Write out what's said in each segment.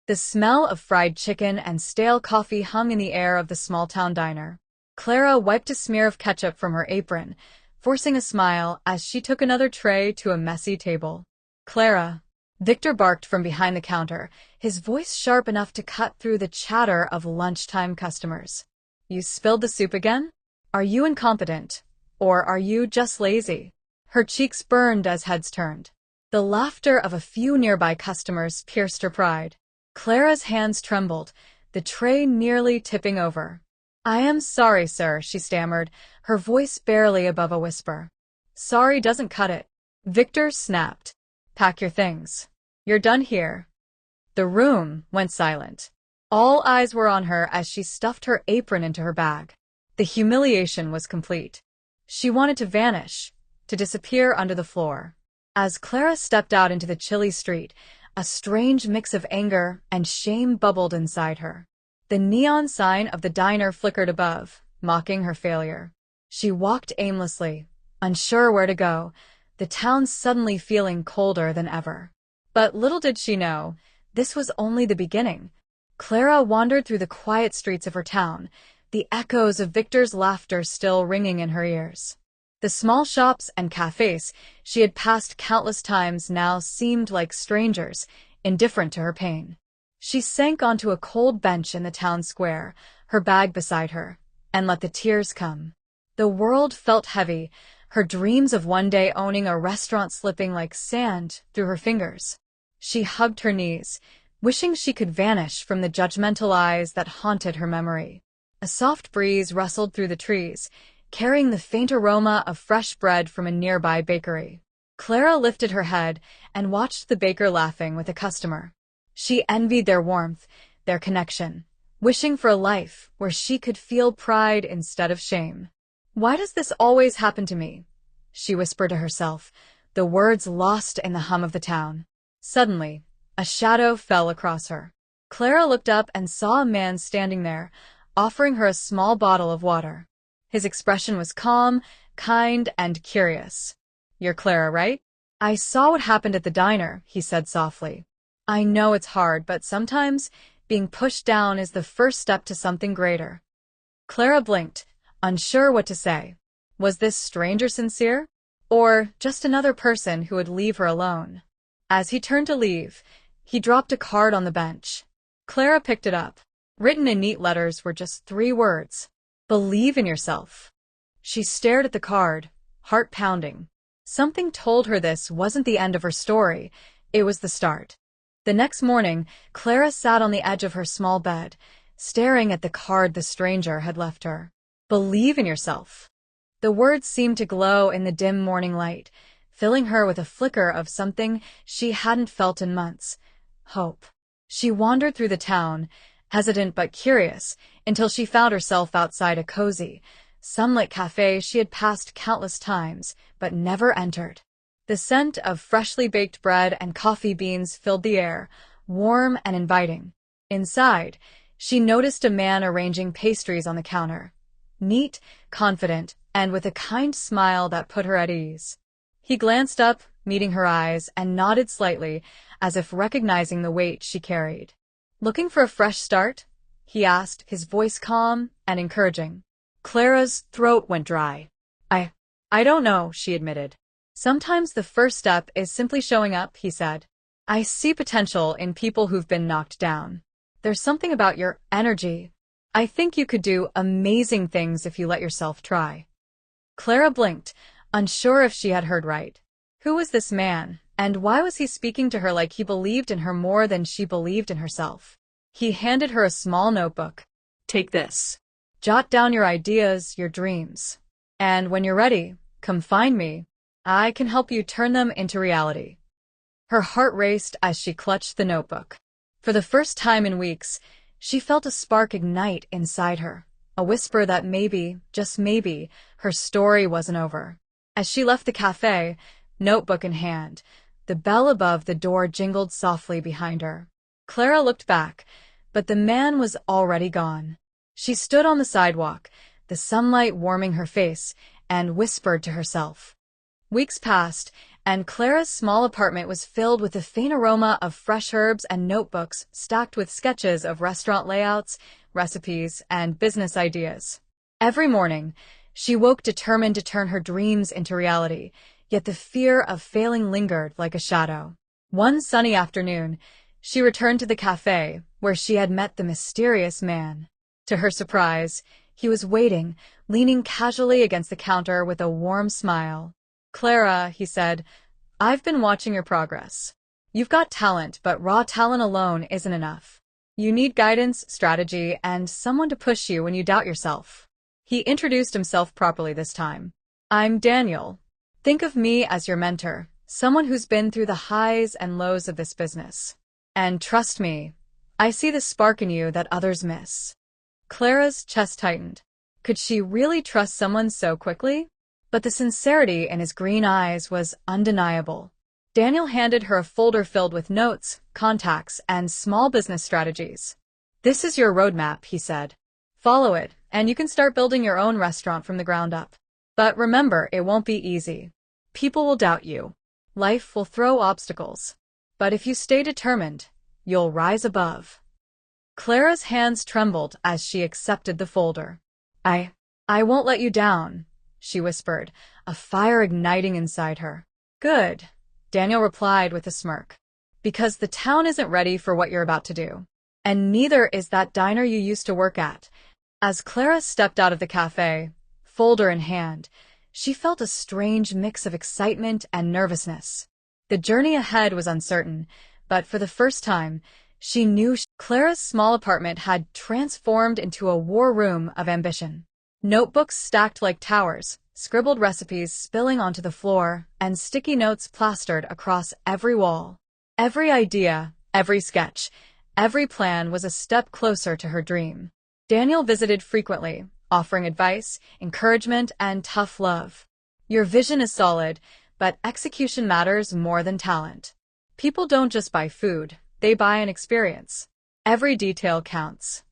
The smell of fried chicken and stale coffee hung in the air of the small-town diner. Clara wiped a smear of ketchup from her apron, forcing a smile as she took another tray to a messy table. "Clara," Victor barked from behind the counter, his voice sharp enough to cut through the chatter of lunchtime customers. "You spilled the soup again? Are you incompetent? Or are you just lazy?" Her cheeks burned as heads turned. The laughter of a few nearby customers pierced her pride. Clara's hands trembled, the tray nearly tipping over. "I am sorry, sir," she stammered, her voice barely above a whisper. "Sorry doesn't cut it," Victor snapped. "Pack your things. You're done here." The room went silent. All eyes were on her as she stuffed her apron into her bag. The humiliation was complete. She wanted to vanish, to disappear under the floor. As Clara stepped out into the chilly street, a strange mix of anger and shame bubbled inside her. The neon sign of the diner flickered above, mocking her failure. She walked aimlessly, unsure where to go, the town suddenly feeling colder than ever. But little did she know, this was only the beginning. Clara wandered through the quiet streets of her town, the echoes of Victor's laughter still ringing in her ears. The small shops and cafes she had passed countless times now seemed like strangers, indifferent to her pain. She sank onto a cold bench in the town square, her bag beside her, and let the tears come. The world felt heavy, her dreams of one day owning a restaurant slipping like sand through her fingers. She hugged her knees, wishing she could vanish from the judgmental eyes that haunted her memory. A soft breeze rustled through the trees, carrying the faint aroma of fresh bread from a nearby bakery. Clara lifted her head and watched the baker laughing with a customer. She envied their warmth, their connection, wishing for a life where she could feel pride instead of shame. "Why does this always happen to me?" she whispered to herself, the words lost in the hum of the town. Suddenly, a shadow fell across her. Clara looked up and saw a man standing there, offering her a small bottle of water. His expression was calm, kind, and curious. "You're Clara, right? I saw what happened at the diner," he said softly. "I know it's hard, but sometimes being pushed down is the first step to something greater." Clara blinked, unsure what to say. Was this stranger sincere? Or just another person who would leave her alone? As he turned to leave, he dropped a card on the bench. Clara picked it up. Written in neat letters were just 3 words. "Believe in yourself." She stared at the card, heart pounding. Something told her this wasn't the end of her story, it was the start. The next morning, Clara sat on the edge of her small bed, staring at the card the stranger had left her. "Believe in yourself." The words seemed to glow in the dim morning light, filling her with a flicker of something she hadn't felt in months: hope. She wandered through the town, hesitant but curious, until she found herself outside a cozy, sunlit cafe she had passed countless times, but never entered. The scent of freshly baked bread and coffee beans filled the air, warm and inviting. Inside, she noticed a man arranging pastries on the counter. Neat, confident, and with a kind smile that put her at ease. He glanced up, meeting her eyes, and nodded slightly, as if recognizing the weight she carried. "Looking for a fresh start?" he asked, his voice calm and encouraging. Clara's throat went dry. I don't know," she admitted. "Sometimes the first step is simply showing up," he said. "I see potential in people who've been knocked down. There's something about your energy. I think you could do amazing things if you let yourself try." Clara blinked, unsure if she had heard right. Who was this man, and why was he speaking to her like he believed in her more than she believed in herself? He handed her a small notebook. "Take this. Jot down your ideas, your dreams. And when you're ready, come find me. I can help you turn them into reality." Her heart raced as she clutched the notebook. For the first time in weeks, she felt a spark ignite inside her, a whisper that maybe, just maybe, her story wasn't over. As she left the cafe, notebook in hand, the bell above the door jingled softly behind her. Clara looked back, but the man was already gone. She stood on the sidewalk, the sunlight warming her face, and whispered to herself. Weeks passed, and Clara's small apartment was filled with the faint aroma of fresh herbs and notebooks stacked with sketches of restaurant layouts, recipes, and business ideas. Every morning, she woke determined to turn her dreams into reality, yet the fear of failing lingered like a shadow. One sunny afternoon, she returned to the cafe where she had met the mysterious man. To her surprise, he was waiting, leaning casually against the counter with a warm smile. "Clara," he said, "I've been watching your progress. You've got talent, but raw talent alone isn't enough. You need guidance, strategy, and someone to push you when you doubt yourself." He introduced himself properly this time. "I'm Daniel. Think of me as your mentor, someone who's been through the highs and lows of this business. And trust me, I see the spark in you that others miss." Clara's chest tightened. Could she really trust someone so quickly? But the sincerity in his green eyes was undeniable. Daniel handed her a folder filled with notes, contacts, and small business strategies. "This is your roadmap," he said. "Follow it, and you can start building your own restaurant from the ground up. But remember, it won't be easy. People will doubt you. Life will throw obstacles. But if you stay determined, you'll rise above." Clara's hands trembled as she accepted the folder. I won't let you down," she whispered, a fire igniting inside her. "Good," Daniel replied with a smirk. "Because the town isn't ready for what you're about to do. And neither is that diner you used to work at." As Clara stepped out of the cafe, folder in hand, she felt a strange mix of excitement and nervousness. The journey ahead was uncertain, but for the first time, she knew Clara's small apartment had transformed into a war room of ambition. Notebooks stacked like towers, scribbled recipes spilling onto the floor, and sticky notes plastered across every wall. Every idea, every sketch, every plan was a step closer to her dream. Daniel visited frequently, offering advice, encouragement, and tough love. "Your vision is solid, but execution matters more than talent. People don't just buy food, they buy an experience. Every detail counts."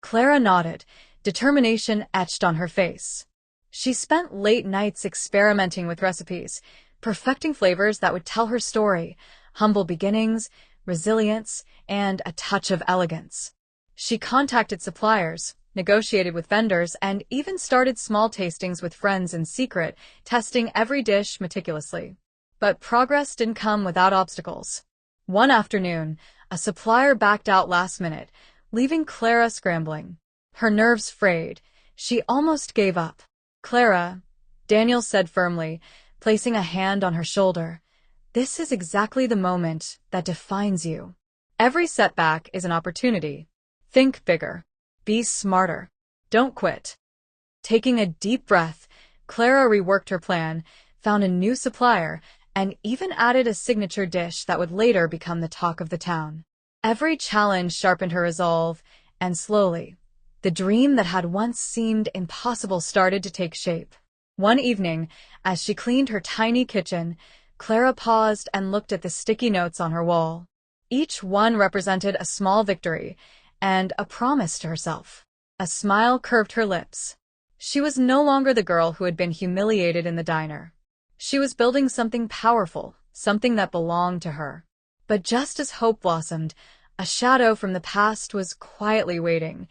Clara nodded, determination etched on her face. She spent late nights experimenting with recipes, perfecting flavors that would tell her story, humble beginnings, resilience, and a touch of elegance. She contacted suppliers, negotiated with vendors, and even started small tastings with friends in secret, testing every dish meticulously. But progress didn't come without obstacles. One afternoon, a supplier backed out last minute, leaving Clara scrambling. Her nerves frayed. She almost gave up. "Clara," Daniel said firmly, placing a hand on her shoulder, "this is exactly the moment that defines you. Every setback is an opportunity. Think bigger. Be smarter. Don't quit." Taking a deep breath, Clara reworked her plan, found a new supplier, and even added a signature dish that would later become the talk of the town. Every challenge sharpened her resolve, and slowly, the dream that had once seemed impossible started to take shape. One evening, as she cleaned her tiny kitchen, Clara paused and looked at the sticky notes on her wall. Each one represented a small victory and a promise to herself. A smile curved her lips. She was no longer the girl who had been humiliated in the diner. She was building something powerful, something that belonged to her. But just as hope blossomed, a shadow from the past was quietly waiting.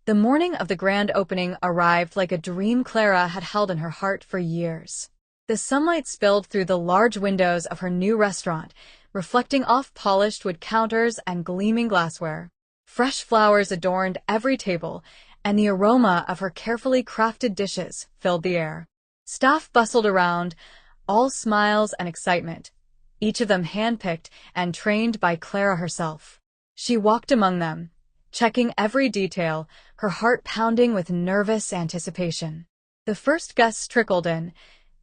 The morning of the grand opening arrived like a dream Clara had held in her heart for years. The sunlight spilled through the large windows of her new restaurant, reflecting off polished wood counters and gleaming glassware. Fresh flowers adorned every table, and the aroma of her carefully crafted dishes filled the air. Staff bustled around, all smiles and excitement, each of them handpicked and trained by Clara herself. She walked among them, checking every detail, her heart pounding with nervous anticipation. The first guests trickled in,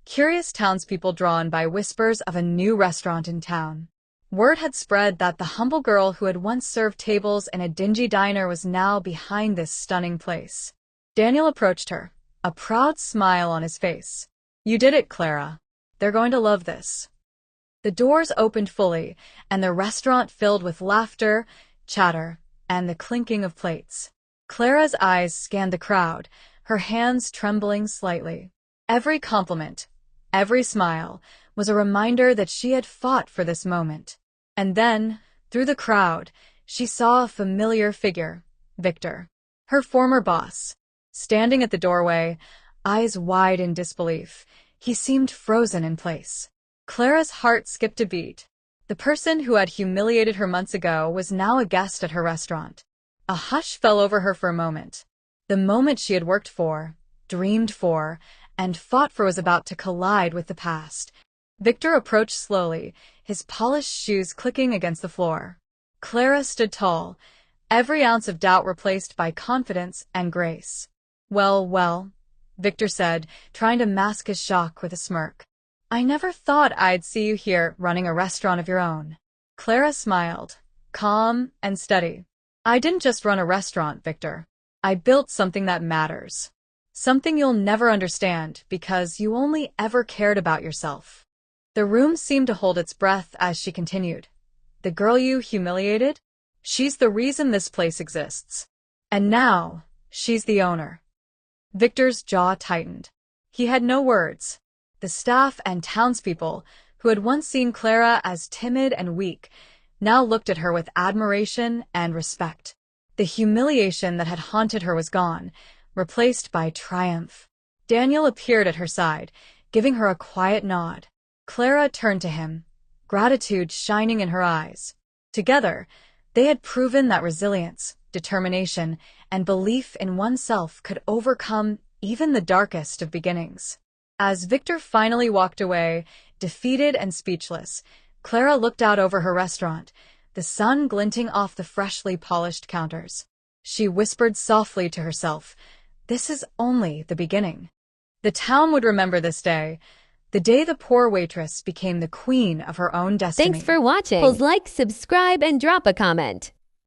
curious townspeople drawn by whispers of a new restaurant in town. Word had spread that the humble girl who had once served tables in a dingy diner was now behind this stunning place. Daniel approached her, a proud smile on his face. "You did it, Clara. They're going to love this." The doors opened fully, and the restaurant filled with laughter, chatter, and the clinking of plates. Clara's eyes scanned the crowd, her hands trembling slightly. Every compliment, Every smile was a reminder that she had fought for this moment. And then, through the crowd, she saw a familiar figure, Victor, her former boss. Standing at the doorway, eyes wide in disbelief, he seemed frozen in place. Clara's heart skipped a beat. The person who had humiliated her months ago was now a guest at her restaurant. A hush fell over her for a moment. The moment she had worked for, dreamed for, and fought for was about to collide with the past. Victor approached slowly, his polished shoes clicking against the floor. Clara stood tall, every ounce of doubt replaced by confidence and grace. Well, Victor said, trying to mask his shock with a smirk. I never thought I'd see you here running a restaurant of your own. Clara smiled, calm and steady. I didn't just run a restaurant, Victor. I built something that matters. Something you'll never understand because you only ever cared about yourself. The room seemed to hold its breath as she continued. The girl you humiliated? She's the reason this place exists. And now, she's the owner. Victor's jaw tightened. He had no words. The staff and townspeople, who had once seen Clara as timid and weak, now looked at her with admiration and respect. The humiliation that had haunted her was gone, replaced by triumph. Daniel appeared at her side, giving her a quiet nod. Clara turned to him, gratitude shining in her eyes. Together, they had proven that resilience, determination, and belief in oneself could overcome even the darkest of beginnings. As Victor finally walked away, defeated and speechless, Clara looked out over her restaurant, the sun glinting off the freshly polished counters. She whispered softly to herself, "This is only the beginning." The town would remember this day, the day the poor waitress became the queen of her own destiny. Thanks for watching. Please like, subscribe, and drop a comment.